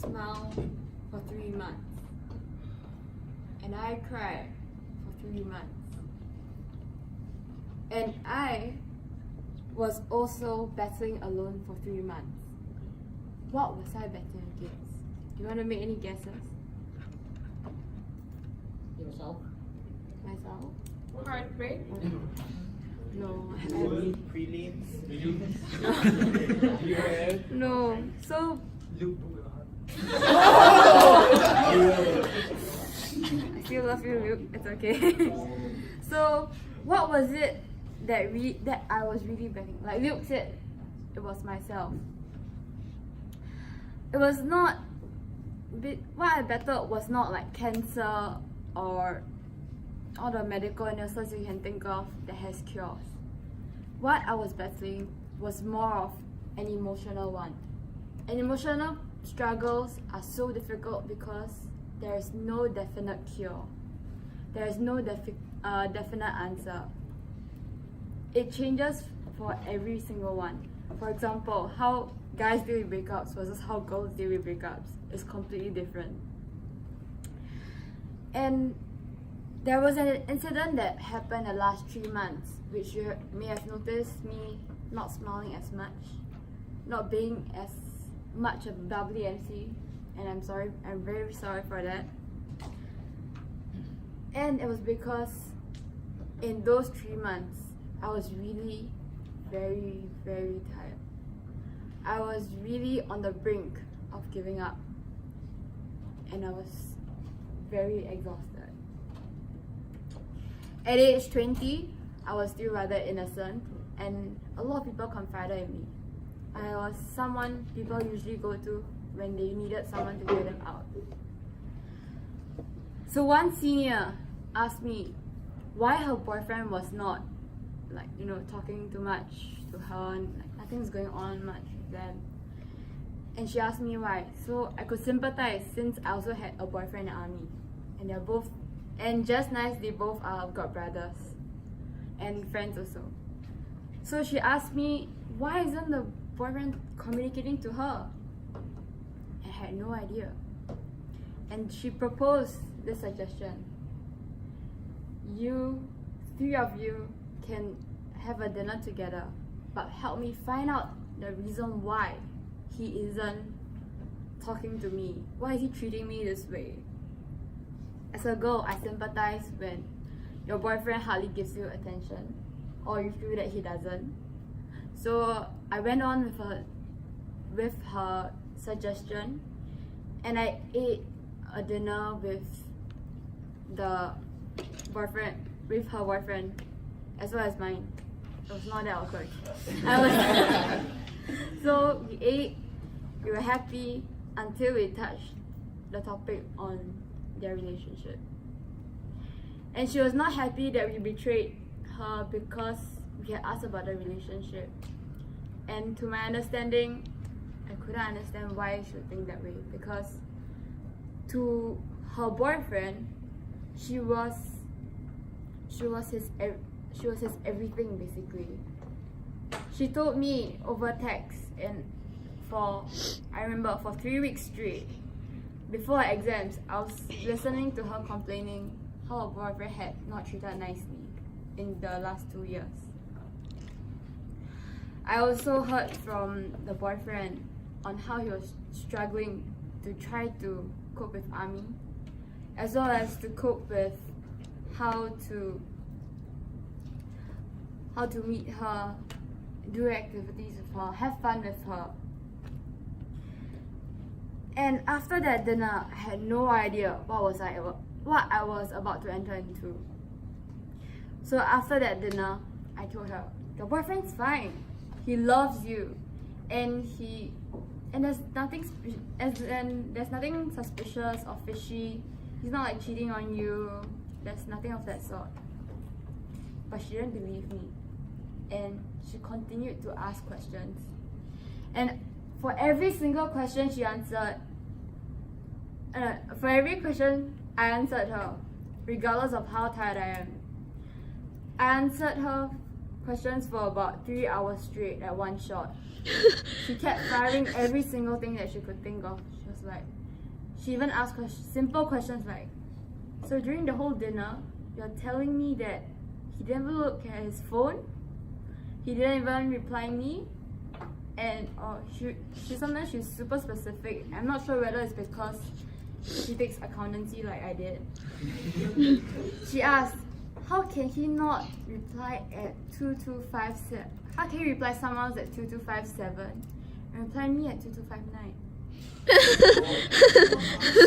smile for 3 months. And I cried for 3 months. And I was also battling alone for 3 months. What was I battling against? Do you want to make any guesses? Yourself? Myself? Heartbreak? No. Prelims. No. So I still love you, Luke. It's okay. So what was it that I was really battling? Like Luke said, it was myself. It was not. What I battled was not like cancer or all the medical illnesses you can think of that has cures. What I was battling was more of an emotional one. And emotional struggles are so difficult because there is no definite cure. There is no definite answer. It changes for every single one. For example, how guys deal with breakups versus how girls deal with breakups is completely different. And there was an incident that happened the last 3 months, which you may have noticed me not smiling as much, not being as much a bubbly MC, and I'm very sorry for that. And it was because in those 3 months, I was really very, very tired. I was really on the brink of giving up, and I was very exhausted. At age 20, I was still rather innocent, and a lot of people confided in me. I was someone people usually go to when they needed someone to hear them out. So one senior asked me why her boyfriend was not talking too much to her, and nothing's going on much with them. And she asked me why. So I could sympathize since I also had a boyfriend in the army. And just nice, they both are god brothers and friends also. So she asked me, why isn't the boyfriend communicating to her? I had no idea. And she proposed this suggestion. You, 3 of you, can have a dinner together, but help me find out the reason why he isn't talking to me. Why is he treating me this way? As a girl, I sympathize when your boyfriend hardly gives you attention or you feel that he doesn't. So I went on with her suggestion, and I ate a dinner with her boyfriend, as well as mine. It was not that awkward. So we ate, we were happy until we touched the topic on their relationship. And she was not happy that we betrayed her because we had asked about the relationship. And to my understanding, I couldn't understand why she would think that way, because to her boyfriend, she was his everything basically. She told me over text, and I remember for 3 weeks straight, before her exams, I was listening to her complaining how her boyfriend had not treated her nicely in the last 2 years. I also heard from the boyfriend on how he was struggling to try to cope with army, as well as to cope with how to meet her, do activities with her, have fun with her. And after that dinner, I had no idea what I was about to enter into. So after that dinner, I told her, your boyfriend's fine. He loves you, and there's nothing suspicious or fishy. He's not like cheating on you. There's nothing of that sort. But she didn't believe me, and she continued to ask questions. And for every single question she answered, for every question I answered her, regardless of how tired I am. I answered her questions for about 3 hours straight at one shot. She kept firing every single thing that she could think of. She was like, she even asked simple questions like, so during the whole dinner, you're telling me that he didn't look at his phone? He didn't even reply me? And sometimes she's super specific. I'm not sure whether it's because she takes accountancy like I did. She asked, how can he not reply at 2257? How can he reply someone else at 2257 and reply me at 2259?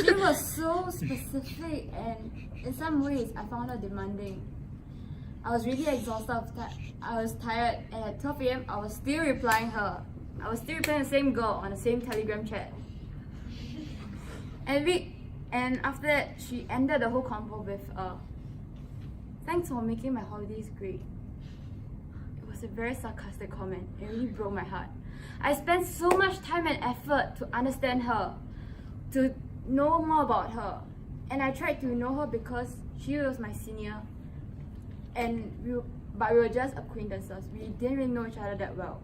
She was so specific, and in some ways I found her demanding. I was really exhausted. I was tired, and at 12 a.m. I was still replying her. I was still replying the same girl on the same Telegram chat. And after that, she ended the whole convo with thanks for making my holidays great. It was a very sarcastic comment. It really broke my heart. I spent so much time and effort to understand her, to know more about her. And I tried to know her because she was my senior. But we were just acquaintances. We didn't really know each other that well.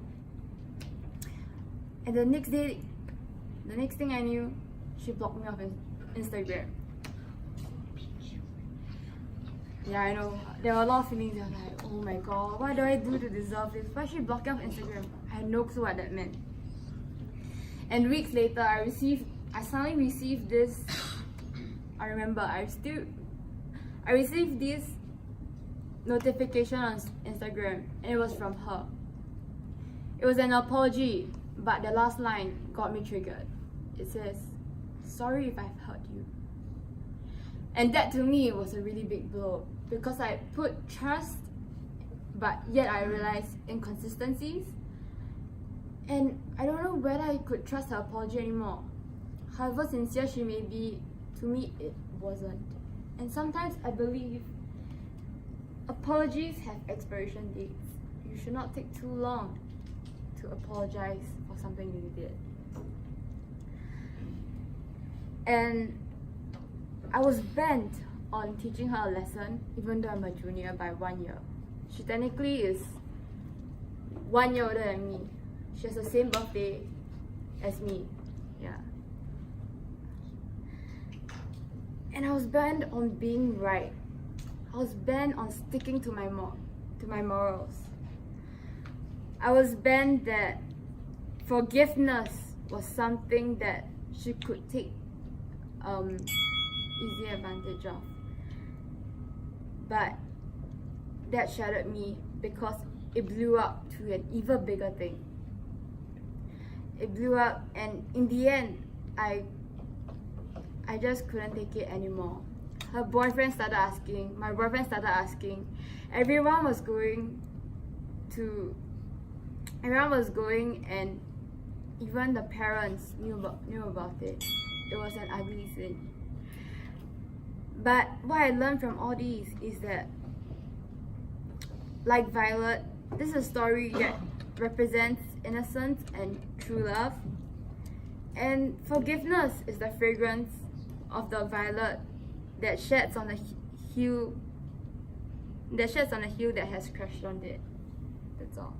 And the next thing I knew, she blocked me off Instagram. Yeah, I know. There were a lot of feelings. I was like, oh my god, what do I do to deserve this? Why she blocked me off Instagram? I had no clue what that meant. And weeks later, I suddenly received this. I remember, I received this notification on Instagram, and it was from her. It was an apology, but the last line got me triggered. It says, sorry if I've hurt you. And that to me was a really big blow, because I put trust, but yet I realized inconsistencies. And I don't know whether I could trust her apology anymore. However sincere she may be, to me it wasn't. And sometimes I believe apologies have expiration dates. You should not take too long to apologize for something you did. And I was bent on teaching her a lesson, even though I'm a junior by 1 year. She technically is 1 year older than me. She has the same birthday as me. Yeah. And I was bent on being right. I was bent on sticking to my morals. I was bent that forgiveness was something that she could take easy advantage of. But that shattered me because it blew up to an even bigger thing. It blew up, and in the end, I just couldn't take it anymore. My boyfriend started asking. Everyone was going, and even the parents knew about it. It was an ugly thing. But what I learned from all these is that, like Violet, this is a story that represents innocence and true love. And forgiveness is the fragrance of the violet that sheds on the hue that has crushed on it. That's all.